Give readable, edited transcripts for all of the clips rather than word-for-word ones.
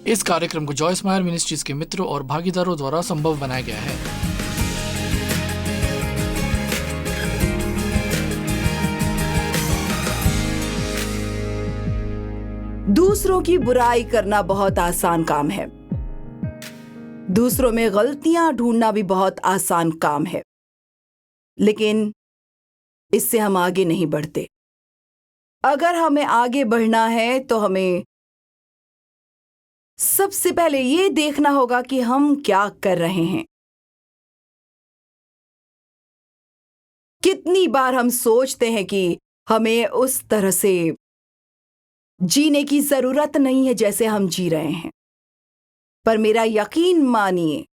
इस कार्यक्रम को जॉयस मायर मिनिस्ट्रीज के मित्रों और भागीदारों द्वारा संभव बनाया गया है। दूसरों की बुराई करना बहुत आसान काम है। दूसरों में गलतियां ढूंढना भी बहुत आसान काम है, लेकिन इससे हम आगे नहीं बढ़ते। अगर हमें आगे बढ़ना है तो हमें सबसे पहले ये देखना होगा कि हम क्या कर रहे हैं। कितनी बार हम सोचते हैं कि हमें उस तरह से जीने की जरूरत नहीं है जैसे हम जी रहे हैं, पर मेरा यकीन मानिए,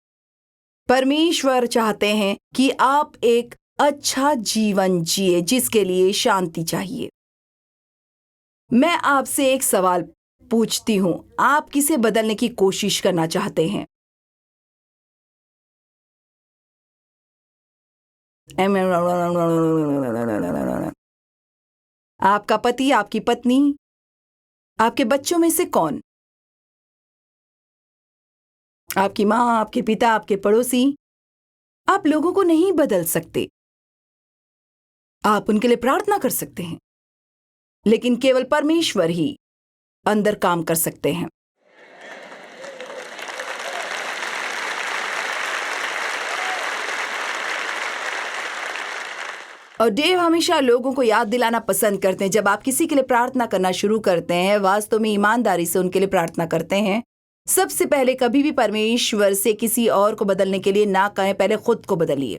परमेश्वर चाहते हैं कि आप एक अच्छा जीवन जिए जिसके लिए शांति चाहिए। मैं आपसे एक सवाल पूछती हूं, आप किसे बदलने की कोशिश करना चाहते हैं? आपका पति, आपकी पत्नी, आपके बच्चों में से कौन? आपकी मां, आपके पिता, आपके पड़ोसी? आप लोगों को नहीं बदल सकते। आप उनके लिए प्रार्थना कर सकते हैं, लेकिन केवल परमेश्वर ही अंदर काम कर सकते हैं। और डेव हमेशा लोगों को याद दिलाना पसंद करते हैं, जब आप किसी के लिए प्रार्थना करना शुरू करते हैं, वास्तव में ईमानदारी से उनके लिए प्रार्थना करते हैं, सबसे पहले कभी भी परमेश्वर से किसी और को बदलने के लिए ना कहें, पहले खुद को बदलिए।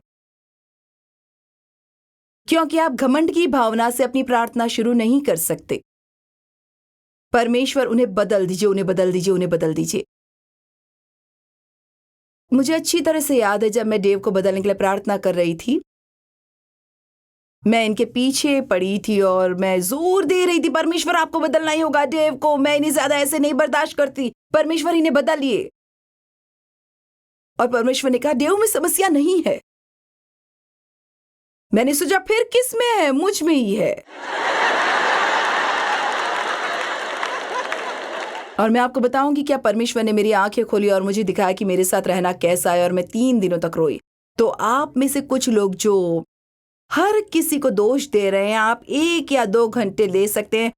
क्योंकि आप घमंड की भावना से अपनी प्रार्थना शुरू नहीं कर सकते। परमेश्वर उन्हें बदल दीजिए, उन्हें बदल दीजिए, उन्हें बदल दीजिए। मुझे अच्छी तरह से याद है, जब मैं डेव को बदलने के लिए प्रार्थना कर रही थी, मैं इनके पीछे पड़ी थी और मैं जोर दे रही थी, परमेश्वर आपको बदलना ही होगा डेव को, मैं इन्हें ज्यादा ऐसे नहीं बर्दाश्त करती, परमेश्वर इन्हें बदलिए। और परमेश्वर ने कहा, डेव में समस्या नहीं है। मैंने सोचा फिर किस में है? मुझ में ही है। और मैं आपको बताऊंगी क्या परमेश्वर ने मेरी आंखें खोली और मुझे दिखाया कि मेरे साथ रहना कैसा है, और मैं 3 दिनों तक रोई। तो आप में से कुछ लोग जो हर किसी को दोष दे रहे हैं, आप 1 या 2 घंटे ले सकते हैं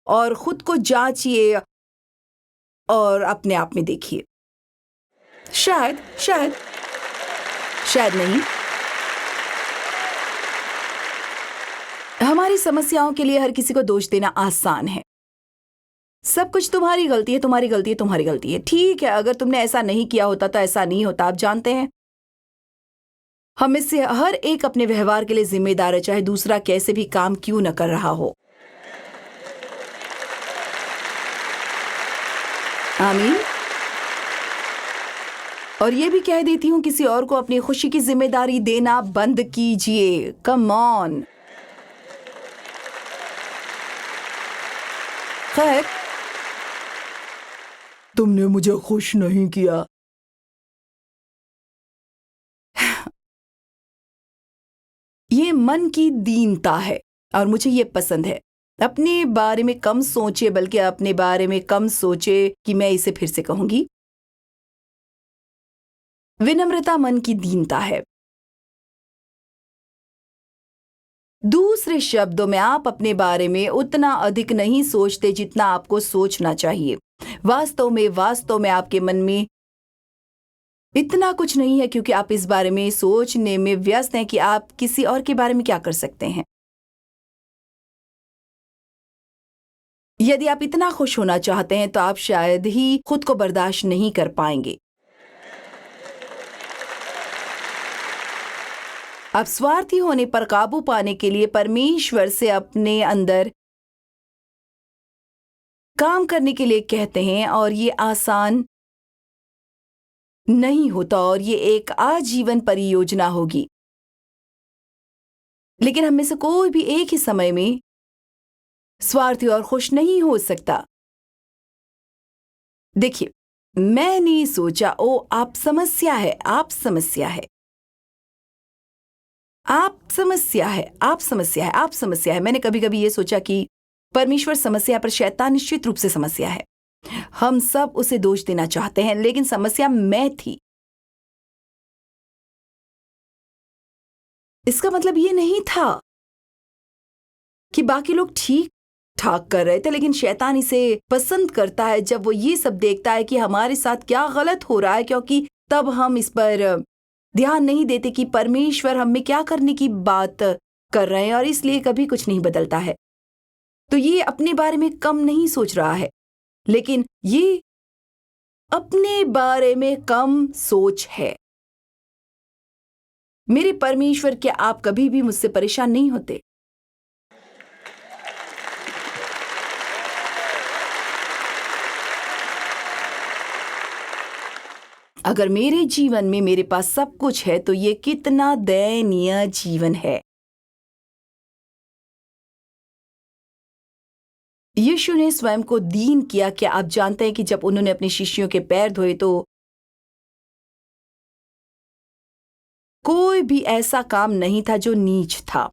और खुद को जांचिए और अपने आप में देखिए। शायद शायद शायद नहीं। हमारी समस्याओं के लिए हर किसी को दोष देना आसान है। सब कुछ तुम्हारी गलती है, तुम्हारी गलती है, तुम्हारी गलती है। ठीक है, अगर तुमने ऐसा नहीं किया होता तो ऐसा नहीं होता। आप जानते हैं, हम में से हर एक अपने व्यवहार के लिए जिम्मेदार है, चाहे दूसरा कैसे भी काम क्यों न कर रहा हो। आमीन। और ये भी कह देती हूं, किसी और को अपनी खुशी की जिम्मेदारी देना बंद कीजिए। Come on. खैर, तुमने मुझे खुश नहीं किया। ये मन की दीनता है और मुझे ये पसंद है। अपने बारे में कम सोचे, बल्कि अपने बारे में कम सोचे कि मैं इसे फिर से कहूंगी, विनम्रता मन की दीनता है। दूसरे शब्दों में, आप अपने बारे में उतना अधिक नहीं सोचते जितना आपको सोचना चाहिए। वास्तव में आपके मन में इतना कुछ नहीं है, क्योंकि आप इस बारे में सोचने में व्यस्त हैं कि आप किसी और के बारे में क्या कर सकते हैं। यदि आप इतना खुश होना चाहते हैं तो आप शायद ही खुद को बर्दाश्त नहीं कर पाएंगे। आप स्वार्थी होने पर काबू पाने के लिए परमेश्वर से अपने अंदर काम करने के लिए कहते हैं, और ये आसान नहीं होता और ये एक आजीवन परियोजना होगी। लेकिन हम में से कोई भी एक ही समय में स्वार्थी और खुश नहीं हो सकता। देखिए, मैंने सोचा, ओ आप समस्या है, आप समस्या है, आप समस्या है, आप समस्या है, आप समस्या है। मैंने कभी कभी ये सोचा कि परमेश्वर समस्या पर शैतान निश्चित रूप से समस्या है। हम सब उसे दोष देना चाहते हैं, लेकिन समस्या मैं थी। इसका मतलब ये नहीं था कि बाकी लोग ठीक ठाक कर रहे थे, लेकिन शैतान इसे पसंद करता है जब वो ये सब देखता है कि हमारे साथ क्या गलत हो रहा है, क्योंकि तब हम इस पर ध्यान नहीं देते कि परमेश्वर हमें क्या करने की बात कर रहे हैं, और इसलिए कभी कुछ नहीं बदलता है। तो ये अपने बारे में कम नहीं सोच रहा है, लेकिन ये अपने बारे में कम सोच है। मेरे परमेश्वर, क्या आप कभी भी मुझसे परेशान नहीं होते? अगर मेरे जीवन में मेरे पास सब कुछ है तो ये कितना दयनीय जीवन है। यीशु ने स्वयं को दीन किया। क्या आप जानते हैं कि जब उन्होंने अपने शिष्यों के पैर धोए तो कोई भी ऐसा काम नहीं था जो नीच था।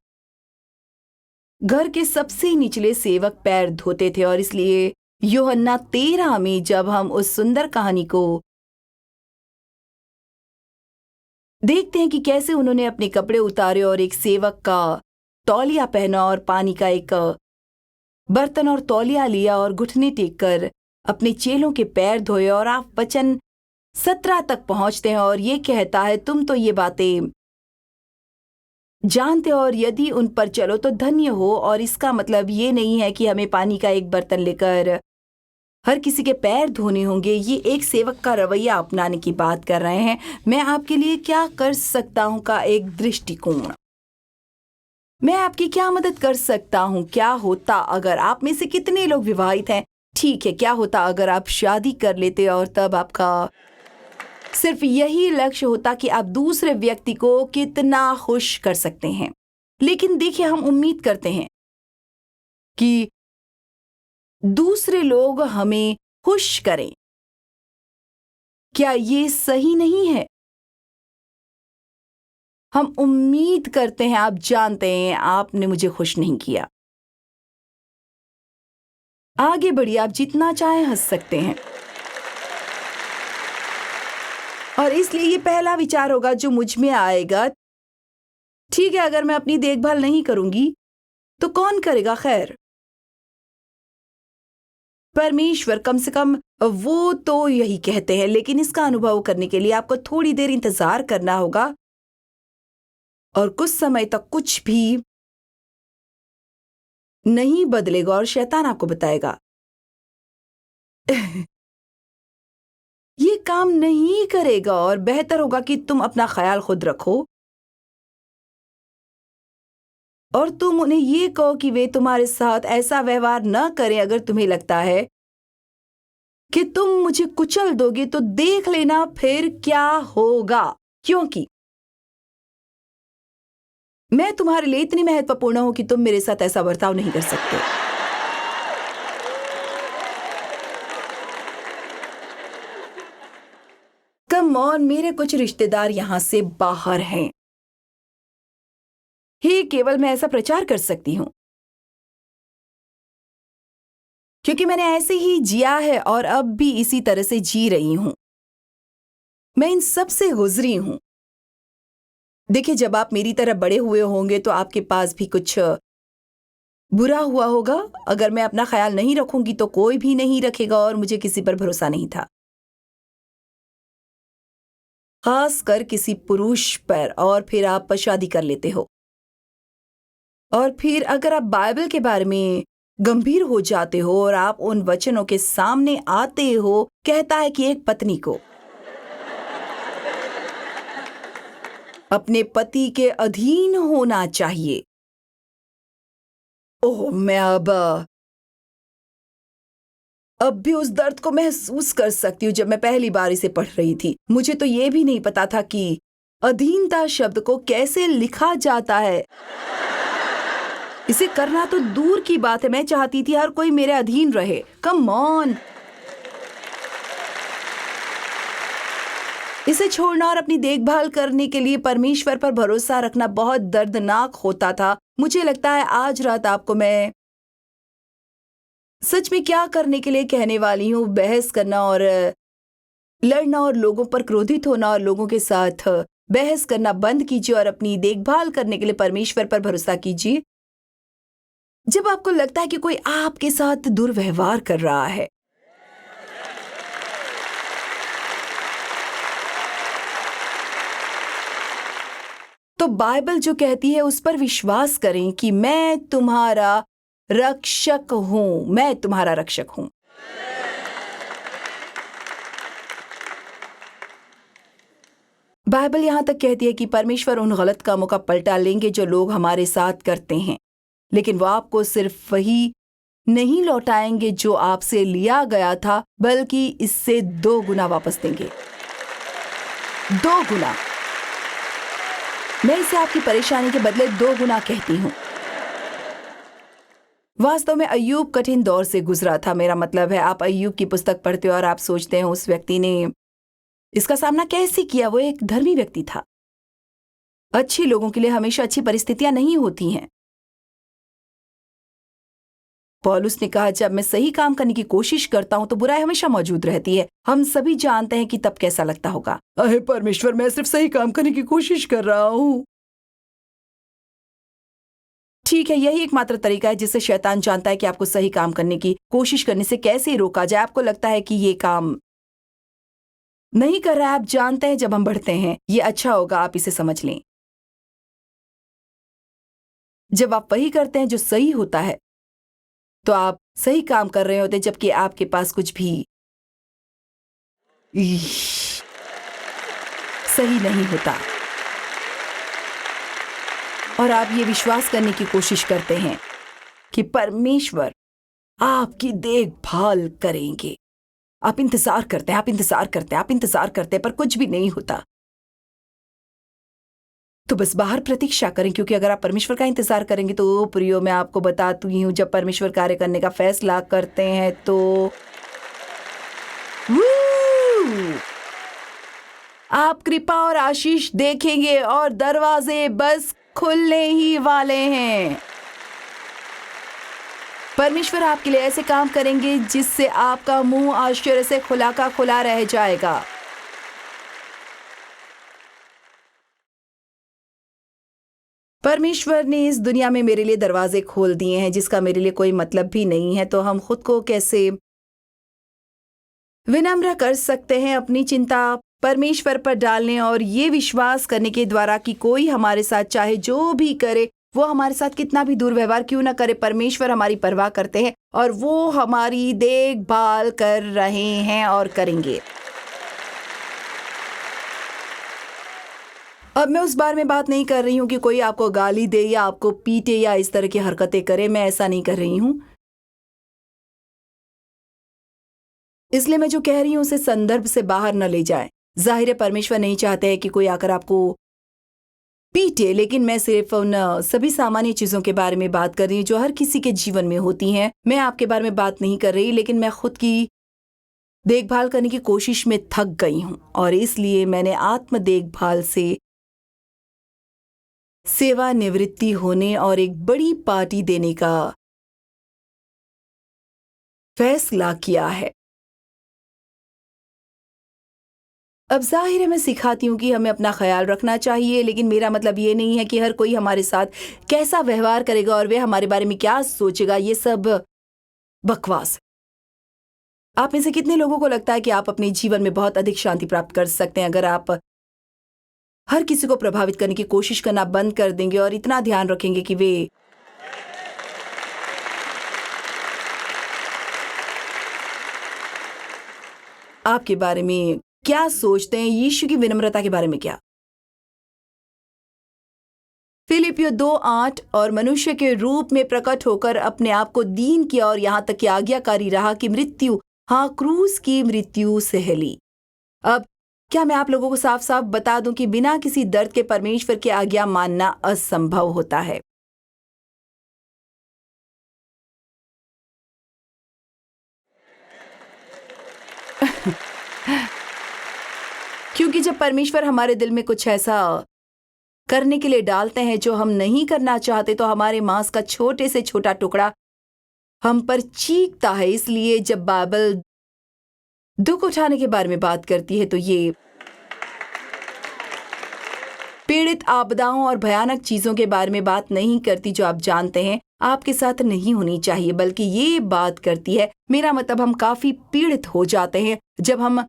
घर के सबसे निचले सेवक पैर धोते थे, और इसलिए यूहन्ना 13 में जब हम उस सुंदर कहानी को देखते हैं कि कैसे उन्होंने अपने कपड़े उतारे और एक सेवक का तौलिया पहना और पानी का एक बर्तन और तौलिया लिया और घुटने टेक कर अपने चेलों के पैर धोए, और आप वचन 17 तक पहुंचते हैं और ये कहता है, तुम तो ये बातें जानते हो और यदि उन पर चलो तो धन्य हो। और इसका मतलब ये नहीं है कि हमें पानी का एक बर्तन लेकर हर किसी के पैर धोने होंगे। ये एक सेवक का रवैया अपनाने की बात कर रहे हैं। मैं आपके लिए क्या कर सकता हूं का एक दृष्टिकोण। मैं आपकी क्या मदद कर सकता हूं? क्या होता अगर आप में से कितने लोग विवाहित हैं? ठीक है, क्या होता अगर आप शादी कर लेते और तब आपका सिर्फ यही लक्ष्य होता कि आप दूसरे व्यक्ति को कितना खुश कर सकते हैं। लेकिन देखिए, हम उम्मीद करते हैं कि दूसरे लोग हमें खुश करें। क्या ये सही नहीं है? हम उम्मीद करते हैं, आप जानते हैं, आपने मुझे खुश नहीं किया। आगे बढ़िए, आप जितना चाहें हंस सकते हैं। और इसलिए ये पहला विचार होगा जो मुझ में आएगा, ठीक है, अगर मैं अपनी देखभाल नहीं करूंगी तो कौन करेगा? खैर, परमेश्वर, कम से कम वो तो यही कहते हैं। लेकिन इसका अनुभव करने के लिए आपको थोड़ी देर इंतजार करना होगा, और कुछ समय तक कुछ भी नहीं बदलेगा और शैतान आपको बताएगा ये काम नहीं करेगा, और बेहतर होगा कि तुम अपना ख्याल खुद रखो और तुम उन्हें ये कहो कि वे तुम्हारे साथ ऐसा व्यवहार न करें। अगर तुम्हें लगता है कि तुम मुझे कुचल दोगे तो देख लेना फिर क्या होगा, क्योंकि मैं तुम्हारे लिए इतनी महत्वपूर्ण हूं कि तुम मेरे साथ ऐसा बर्ताव नहीं कर सकते। कम ऑन, मेरे कुछ रिश्तेदार यहां से बाहर हैं। ही केवल मैं ऐसा प्रचार कर सकती हूं क्योंकि मैंने ऐसे ही जिया है और अब भी इसी तरह से जी रही हूं। मैं इन सब से गुजरी हूं। देखिए, जब आप मेरी तरह बड़े हुए होंगे तो आपके पास भी कुछ बुरा हुआ होगा। अगर मैं अपना ख्याल नहीं रखूंगी तो कोई भी नहीं रखेगा, और मुझे किसी पर भरोसा नहीं था, खासकर किसी पुरुष पर। और फिर आप शादी कर लेते हो, और फिर अगर आप बाइबल के बारे में गंभीर हो जाते हो और आप उन वचनों के सामने आते हो, कहता है कि एक पत्नी को अपने पति के अधीन होना चाहिए। ओह, मैं अब भी उस दर्द को महसूस कर सकती हूँ जब मैं पहली बार इसे पढ़ रही थी। मुझे तो ये भी नहीं पता था कि अधीनता शब्द को कैसे लिखा जाता है। इसे करना तो दूर की बात है, मैं चाहती थी हर कोई मेरे अधीन रहे। कम ऑन, इसे छोड़ना और अपनी देखभाल करने के लिए परमेश्वर पर भरोसा रखना बहुत दर्दनाक होता था। मुझे लगता है आज रात आपको मैं सच में क्या करने के लिए कहने वाली हूँ, बहस करना और लड़ना और लोगों पर क्रोधित होना और लोगों के साथ बहस करना बंद कीजिए और अपनी देखभाल करने के लिए परमेश्वर पर भरोसा कीजिए। जब आपको लगता है कि कोई आपके साथ दुर्व्यवहार कर रहा है, तो बाइबल जो कहती है उस पर विश्वास करें कि मैं तुम्हारा रक्षक हूं, मैं तुम्हारा रक्षक हूं। बाइबल यहां तक कहती है कि परमेश्वर उन गलत कामों का पलटा लेंगे जो लोग हमारे साथ करते हैं, लेकिन वो आपको सिर्फ वही नहीं लौटाएंगे जो आपसे लिया गया था, बल्कि इससे 2 गुना वापस देंगे। 2 गुना। मैं इसे आपकी परेशानी के बदले 2 गुना कहती हूं। वास्तव में अय्यूब कठिन दौर से गुजरा था। मेरा मतलब है, आप अय्यूब की पुस्तक पढ़ते हो और आप सोचते हैं उस व्यक्ति ने इसका सामना कैसे किया। वो एक धर्मी व्यक्ति था। अच्छे लोगों के लिए हमेशा अच्छी परिस्थितियां नहीं होती हैं। पौलुस ने कहा, जब मैं सही काम करने की कोशिश करता हूं तो बुराई हमेशा मौजूद रहती है। हम सभी जानते हैं कि तब कैसा लगता होगा। अहे परमेश्वर, मैं सिर्फ सही काम करने की कोशिश कर रहा हूं। ठीक है, यही एकमात्र तरीका है जिससे शैतान जानता है कि आपको सही काम करने की कोशिश करने से कैसे रोका जाए। आपको लगता है कि ये काम नहीं कर रहा है। आप जानते हैं जब हम बढ़ते हैं, ये अच्छा होगा आप इसे समझ लें। जब आप वही करते हैं जो सही होता है, तो आप सही काम कर रहे होते, जबकि आपके पास कुछ भी सही नहीं होता। और आप ये विश्वास करने की कोशिश करते हैं कि परमेश्वर आपकी देखभाल करेंगे। आप इंतजार करते हैं, आप इंतजार करते हैं, आप इंतजार करते हैं, पर कुछ भी नहीं होता। तो बस बाहर प्रतीक्षा करें, क्योंकि अगर आप परमेश्वर का इंतजार करेंगे तो प्रियो, मैं आपको बताती हूँ, जब परमेश्वर कार्य करने का फैसला करते हैं तो आप कृपा और आशीष देखेंगे और दरवाजे बस खुलने ही वाले हैं। परमेश्वर आपके लिए ऐसे काम करेंगे जिससे आपका मुंह आश्चर्य से खुला का खुला रह जाएगा। परमेश्वर ने इस दुनिया में मेरे लिए दरवाजे खोल दिए हैं जिसका मेरे लिए कोई मतलब भी नहीं है। तो हम खुद को कैसे विनम्र कर सकते हैं, अपनी चिंता परमेश्वर पर डालने और ये विश्वास करने के द्वारा कि कोई हमारे साथ चाहे जो भी करे, वो हमारे साथ कितना भी दुर्व्यवहार क्यों ना करे, परमेश्वर हमारी परवाह करते हैं और वो हमारी देखभाल कर रहे हैं और करेंगे। अब मैं उस बारे में बात नहीं कर रही हूं कि कोई आपको गाली दे या आपको पीटे या इस तरह की हरकतें करे। मैं ऐसा नहीं कर रही हूं। इसलिए मैं जो कह रही हूं उसे संदर्भ से बाहर न ले जाएं। जाहिर है परमेश्वर नहीं चाहते हैं कि कोई आकर आपको पीटे, लेकिन मैं सिर्फ उन सभी सामान्य चीजों के बारे में बात कर रही हूँ जो हर किसी के जीवन में होती हैं। मैं आपके बारे में बात नहीं कर रही, लेकिन मैं खुद की देखभाल करने की कोशिश में थक गई हूं और इसलिए मैंने आत्म देखभाल से सेवानिवृत्ति होने और एक बड़ी पार्टी देने का फैसला किया है। अब जाहिर है मैं सिखाती हूँ कि हमें अपना ख्याल रखना चाहिए, लेकिन मेरा मतलब ये नहीं है कि हर कोई हमारे साथ कैसा व्यवहार करेगा और वे हमारे बारे में क्या सोचेगा। ये सब बकवास। आप में से कितने लोगों को लगता है कि आप अपने जीवन में बहुत अधिक शांति प्राप्त कर सकते हैं अगर आप हर किसी को प्रभावित करने की कोशिश करना बंद कर देंगे और इतना ध्यान रखेंगे कि वे आपके बारे में क्या सोचते हैं, यीशु की विनम्रता के बारे में क्या। फिलिपियो 2:8 और मनुष्य के रूप में प्रकट होकर अपने आप को दीन किया और यहां तक कि आज्ञाकारी रहा कि मृत्यु, हाँ क्रूस की मृत्यु सह ली। अब क्या मैं आप लोगों को साफ साफ बता दूं कि बिना किसी दर्द के परमेश्वर की आज्ञा मानना असंभव होता है। क्योंकि जब परमेश्वर हमारे दिल में कुछ ऐसा करने के लिए डालते हैं जो हम नहीं करना चाहते, तो हमारे मांस का छोटे से छोटा टुकड़ा हम पर चीखता है। इसलिए जब बाइबल दुख उठाने के बारे में बात करती है तो ये पीड़ित आपदाओं और भयानक चीजों के बारे में बात नहीं करती जो आप जानते हैं आपके साथ नहीं होनी चाहिए, बल्कि ये बात करती है, मेरा मतलब हम काफी पीड़ित हो जाते हैं जब हम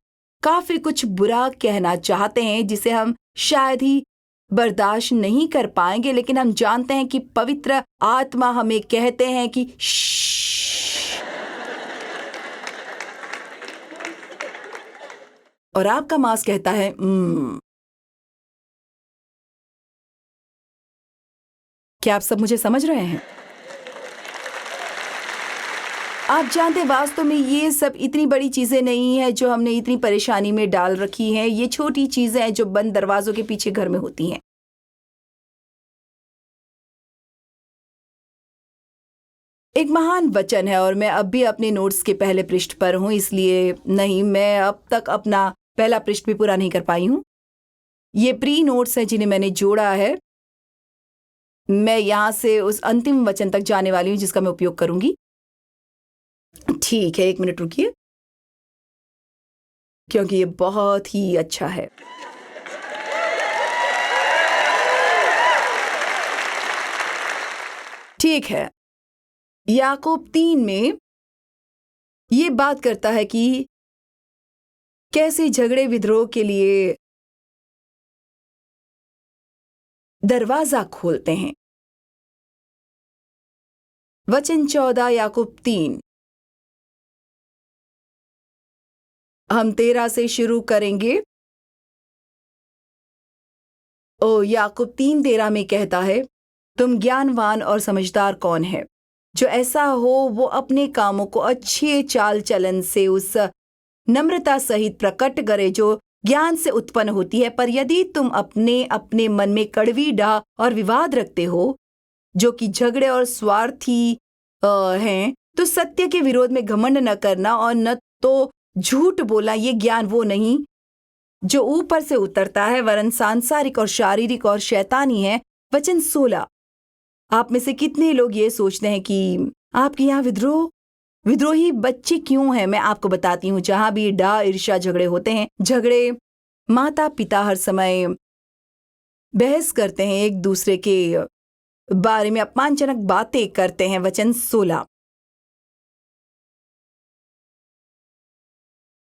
काफी कुछ बुरा कहना चाहते हैं जिसे हम शायद ही बर्दाश्त नहीं कर पाएंगे, लेकिन हम जानते हैं कि पवित्र आत्मा हमें कहते हैं कि श्श्श। और आपका मांस कहता है क्या आप सब मुझे समझ रहे हैं? आप जानते हैं वास्तव में ये सब इतनी बड़ी चीजें नहीं है जो हमने इतनी परेशानी में डाल रखी हैं। ये छोटी चीजें हैं जो बंद दरवाजों के पीछे घर में होती हैं। एक महान वचन है और मैं अब भी अपने नोट्स के पहले पृष्ठ पर हूं, इसलिए नहीं, मैं अब तक अपना पहला पृष्ठ भी पूरा नहीं कर पाई हूं। ये प्री नोट्स हैं जिन्हें मैंने जोड़ा है। मैं यहां से उस अंतिम वचन तक जाने वाली हूं जिसका मैं उपयोग करूंगी। ठीक है, 1 मिनट रुकिए, क्योंकि ये बहुत ही अच्छा है। ठीक है, याकूब 3 में ये बात करता है कि कैसे झगड़े विद्रोह के लिए दरवाजा खोलते हैं। वचन 14 याकूब 3, हम 13 से शुरू करेंगे। याकूब 3:13 में कहता है, तुम ज्ञानवान और समझदार कौन है जो ऐसा हो वो अपने कामों को अच्छे चाल चलन से उस नम्रता सहित प्रकट करे जो ज्ञान से उत्पन्न होती है। पर यदि तुम अपने अपने मन में कड़वी डाह और विवाद रखते हो जो कि झगड़े और स्वार्थी हैं, तो सत्य के विरोध में घमंड न करना और न तो झूठ बोलना। ये ज्ञान वो नहीं जो ऊपर से उतरता है, वरन सांसारिक और शारीरिक और शैतानी है। वचन 16, आप में से कितने लोग ये सोचते हैं कि आपके यहाँ विद्रोही बच्चे क्यों हैं? मैं आपको बताती हूँ, जहां भी डाह ईर्ष्या झगड़े होते हैं, झगड़े माता पिता हर समय बहस करते हैं, एक दूसरे के बारे में अपमानजनक बातें करते हैं। वचन 16,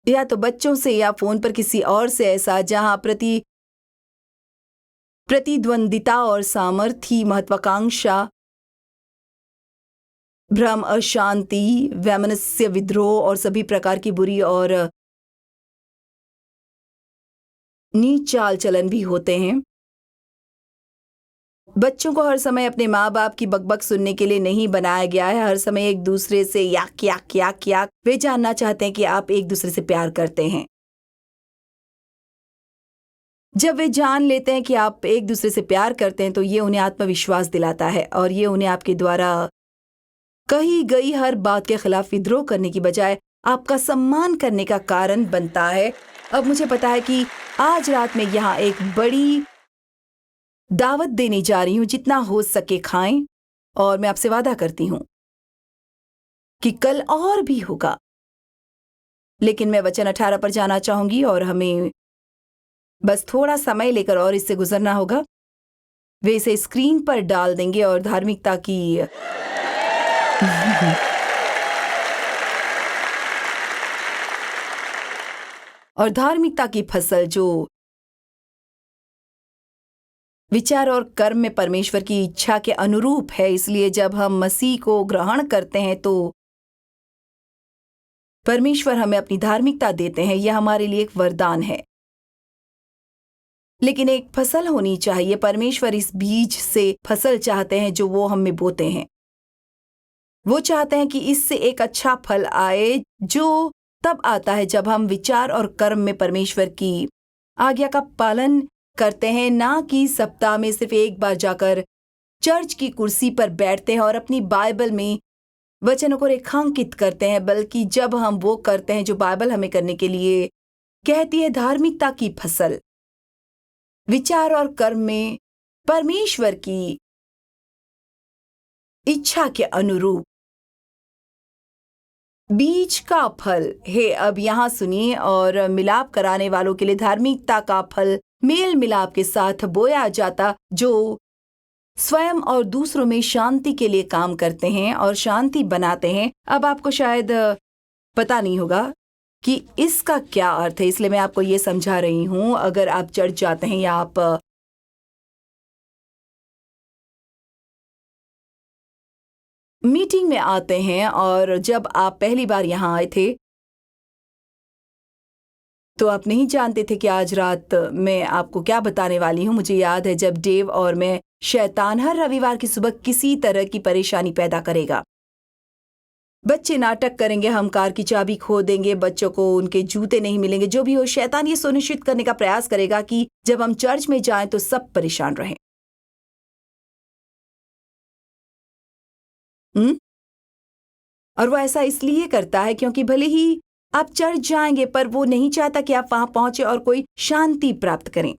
या तो बच्चों से या फोन पर किसी और से, ऐसा जहां प्रतिद्वंदिता और सामर्थ्य, महत्वाकांक्षा, भ्रम, अशांति, वैमनस्य, विद्रोह और सभी प्रकार की बुरी और नीच चाल चलन भी होते हैं। बच्चों को हर समय अपने माँ बाप की बकबक सुनने के लिए नहीं बनाया गया है। हर समय एक दूसरे से याक याक याक याक, वे जानना चाहते हैं कि आप एक दूसरे से प्यार करते हैं। जब वे जान लेते हैं कि आप एक दूसरे से प्यार करते हैं तो ये उन्हें आत्मविश्वास दिलाता है और ये उन्हें आपके द्वारा कही गई हर बात के खिलाफ विद्रोह करने की बजाय आपका सम्मान करने का कारण बनता है। अब मुझे पता है कि आज रात में यहाँ एक बड़ी दावत देने जा रही हूं, जितना हो सके खाएं, और मैं आपसे वादा करती हूं कि कल और भी होगा। लेकिन मैं वचन 18 पर जाना चाहूंगी और हमें बस थोड़ा समय लेकर और इससे गुजरना होगा। वे इसे स्क्रीन पर डाल देंगे और धार्मिकता की और धार्मिकता की फसल जो विचार और कर्म में परमेश्वर की इच्छा के अनुरूप है। इसलिए जब हम मसीह को ग्रहण करते हैं तो परमेश्वर हमें अपनी धार्मिकता देते हैं। यह हमारे लिए एक वरदान है, लेकिन एक फसल होनी चाहिए। परमेश्वर इस बीज से फसल चाहते हैं जो वो हम में बोते हैं। वो चाहते हैं कि इससे एक अच्छा फल आए, जो तब आता है जब हम विचार और कर्म में परमेश्वर की आज्ञा का पालन करते हैं, ना कि सप्ताह में सिर्फ एक बार जाकर चर्च की कुर्सी पर बैठते हैं और अपनी बाइबल में वचनों को रेखांकित करते हैं, बल्कि जब हम वो करते हैं जो बाइबल हमें करने के लिए कहती है। धार्मिकता की फसल विचार और कर्म में परमेश्वर की इच्छा के अनुरूप बीज का फल है। अब यहाँ सुनिए, और मिलाप कराने वालों के लिए धार्मिकता का फल मेल मिलाप के साथ बोया जाता, जो स्वयं और दूसरों में शांति के लिए काम करते हैं और शांति बनाते हैं। अब आपको शायद पता नहीं होगा कि इसका क्या अर्थ है, इसलिए मैं आपको ये समझा रही हूँ। अगर आप चर्च जाते हैं या आप मीटिंग में आते हैं, और जब आप पहली बार यहाँ आए थे तो आप नहीं जानते थे कि आज रात मैं आपको क्या बताने वाली हूँ। मुझे याद है जब डेव और मैं, शैतान हर रविवार की सुबह किसी तरह की परेशानी पैदा करेगा। बच्चे नाटक करेंगे, हम कार की चाबी खो देंगे, बच्चों को उनके जूते नहीं मिलेंगे, जो भी हो, शैतान ये सुनिश्चित करने का प्रयास करेगा कि जब हम चर्च में जाएं तो सब परेशान रहें। और वो ऐसा इसलिए करता है क्योंकि भले ही आप चर्च जाएंगे, पर वो नहीं चाहता कि आप वहां पहुंचे और कोई शांति प्राप्त करें।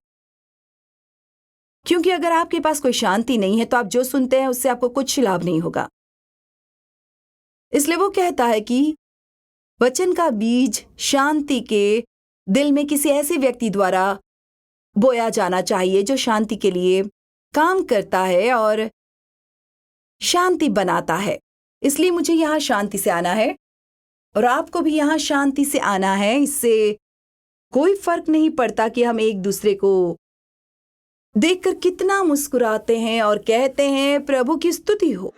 क्योंकि अगर आपके पास कोई शांति नहीं है तो आप जो सुनते हैं उससे आपको कुछ लाभ नहीं होगा। इसलिए वो कहता है कि वचन का बीज शांति के दिल में किसी ऐसे व्यक्ति द्वारा बोया जाना चाहिए जो शांति के लिए काम करता है और शांति बनाता है। इसलिए मुझे यहाँ शांति से आना है और आपको भी यहाँ शांति से आना है। इससे कोई फर्क नहीं पड़ता कि हम एक दूसरे को देखकर कितना मुस्कुराते हैं और कहते हैं प्रभु की स्तुति हो।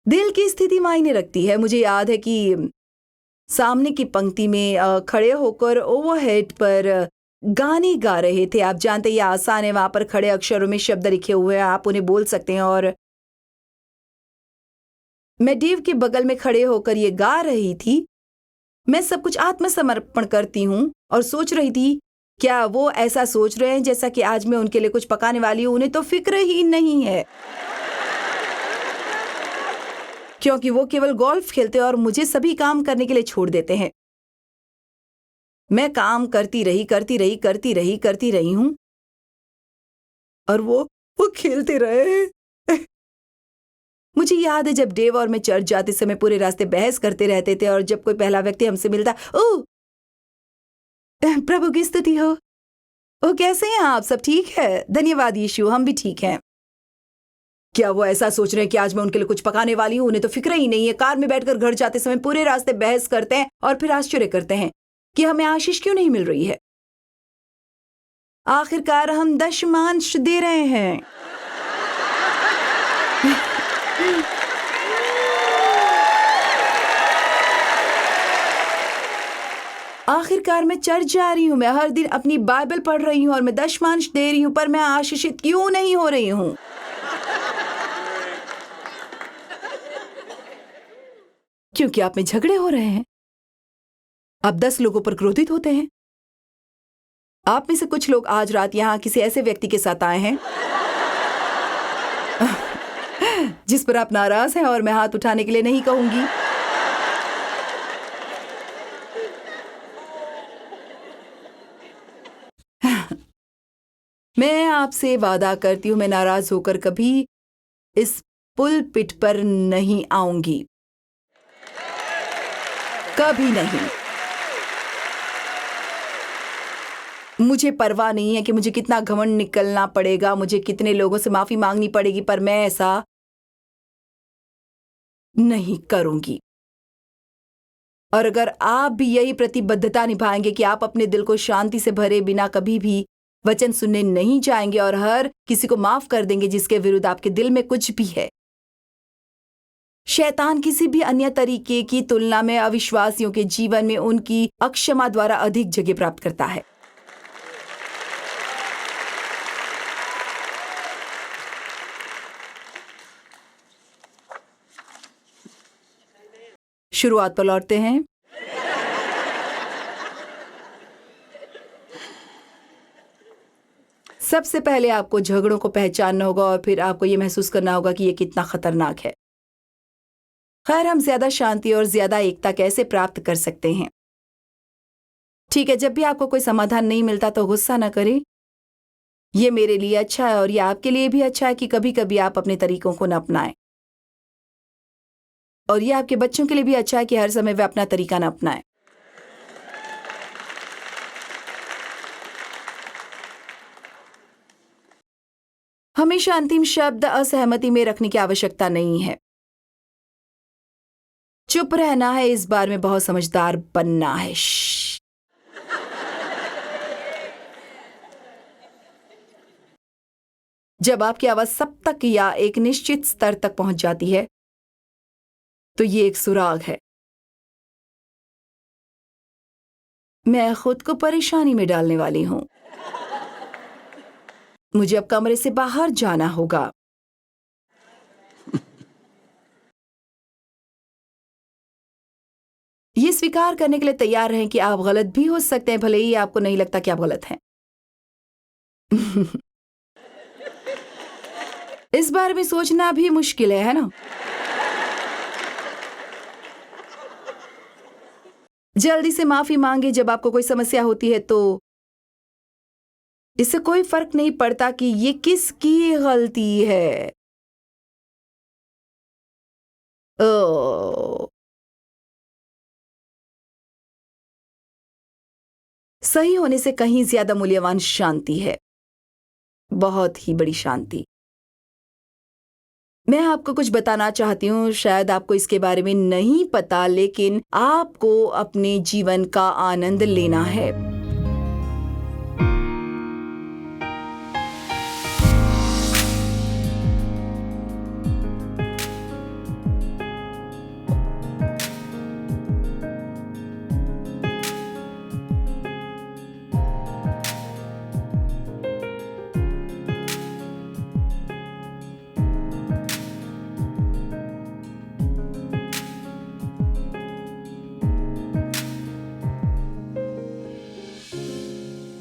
दिल की स्थिति मायने रखती है। मुझे याद है कि सामने की पंक्ति में खड़े होकर ओवरहेड पर गाने गा रहे थे। आप जानते हैं ये आसान है, वहां पर खड़े अक्षरों में शब्द लिखे हुए हैं, आप उन्हें बोल सकते हैं। और मैं डेव के बगल में खड़े होकर ये गा रही थी। मैं सब कुछ आत्मसमर्पण करती हूँ और सोच रही थी क्या वो ऐसा सोच रहे हैं जैसा कि आज मैं उनके लिए कुछ पकाने वाली हूँ। उन्हें तो फिक्र ही नहीं है, क्योंकि वो केवल गोल्फ खेलते हैं और मुझे सभी काम करने के लिए छोड़ देते हैं। मैं काम करती रही हूँ और वो खेलते रहे। मुझे याद है जब डेव और मैं चर्च जाते समय पूरे रास्ते बहस करते रहते थे, और जब कोई पहला व्यक्ति हमसे मिलता, ओह प्रभु की स्तुति हो, ओ कैसे हैं आप, सब ठीक है, धन्यवाद यीशु, हम भी ठीक हैं। क्या वो ऐसा सोच रहे हैं कि आज मैं उनके लिए कुछ पकाने वाली हूं? उन्हें तो फिक्र ही नहीं है। कार में बैठकर घर जाते समय पूरे रास्ते बहस करते हैं और फिर आश्चर्य करते हैं कि हमें आशीष क्यों नहीं मिल रही है। आखिरकार हम दशमांश दे रहे हैं। आखिरकार मैं चर्च जा रही हूं, मैं हर दिन अपनी बाइबल पढ़ रही हूं और मैं दशमांश दे रही हूं, पर मैं आशीषित क्यों नहीं हो रही हूं? क्योंकि आप में झगड़े हो रहे हैं, आप 10 लोगों पर क्रोधित होते हैं। आप में से कुछ लोग आज रात यहां किसी ऐसे व्यक्ति के साथ आए हैं जिस पर आप नाराज हैं, और मैं हाथ उठाने के लिए नहीं कहूंगी। मैं आपसे वादा करती हूं, मैं नाराज होकर कभी इस पुलपिट पर नहीं आऊंगी, कभी नहीं। मुझे परवाह नहीं है कि मुझे कितना घमंड निकलना पड़ेगा, मुझे कितने लोगों से माफी मांगनी पड़ेगी, पर मैं ऐसा नहीं करूंगी। और अगर आप भी यही प्रतिबद्धता निभाएंगे कि आप अपने दिल को शांति से भरे बिना कभी भी वचन सुनने नहीं जाएंगे और हर किसी को माफ कर देंगे जिसके विरुद्ध आपके दिल में कुछ भी है, शैतान किसी भी अन्य तरीके की तुलना में अविश्वासियों के जीवन में उनकी अक्षमा द्वारा अधिक जगह प्राप्त करता है। शुरुआत पर लौटते हैं। सबसे पहले आपको झगड़ों को पहचानना होगा और फिर आपको यह महसूस करना होगा कि यह कितना खतरनाक है। खैर, हम ज्यादा शांति और ज्यादा एकता कैसे प्राप्त कर सकते हैं? ठीक है, जब भी आपको कोई समाधान नहीं मिलता तो गुस्सा न करें। यह मेरे लिए अच्छा है और यह आपके लिए भी अच्छा है कि कभी कभी आप अपने तरीकों को न अपनाएं। और ये आपके बच्चों के लिए भी अच्छा है कि हर समय वे अपना तरीका न अपनाएं। हमेशा अंतिम शब्द असहमति में रखने की आवश्यकता नहीं है। चुप रहना है, इस बार में बहुत समझदार बनना है। जब आपकी आवाज सब तक या एक निश्चित स्तर तक पहुंच जाती है तो ये एक सुराग है। मैं खुद को परेशानी में डालने वाली हूं। मुझे अब कमरे से बाहर जाना होगा। ये स्वीकार करने के लिए तैयार रहें कि आप गलत भी हो सकते हैं, भले ही आपको नहीं लगता कि आप गलत हैं। इस बारे में सोचना भी मुश्किल है ना? जल्दी से माफी मांगे जब आपको कोई समस्या होती है, तो इससे कोई फर्क नहीं पड़ता कि ये किसकी गलती है। ओ, सही होने से कहीं ज्यादा मूल्यवान शांति है, बहुत ही बड़ी शांति। मैं आपको कुछ बताना चाहती हूँ, शायद आपको इसके बारे में नहीं पता, लेकिन आपको अपने जीवन का आनंद लेना है।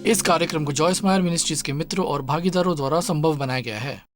इस कार्यक्रम को जॉयस मायर मिनिस्ट्रीज के मित्रों और भागीदारों द्वारा संभव बनाया गया है।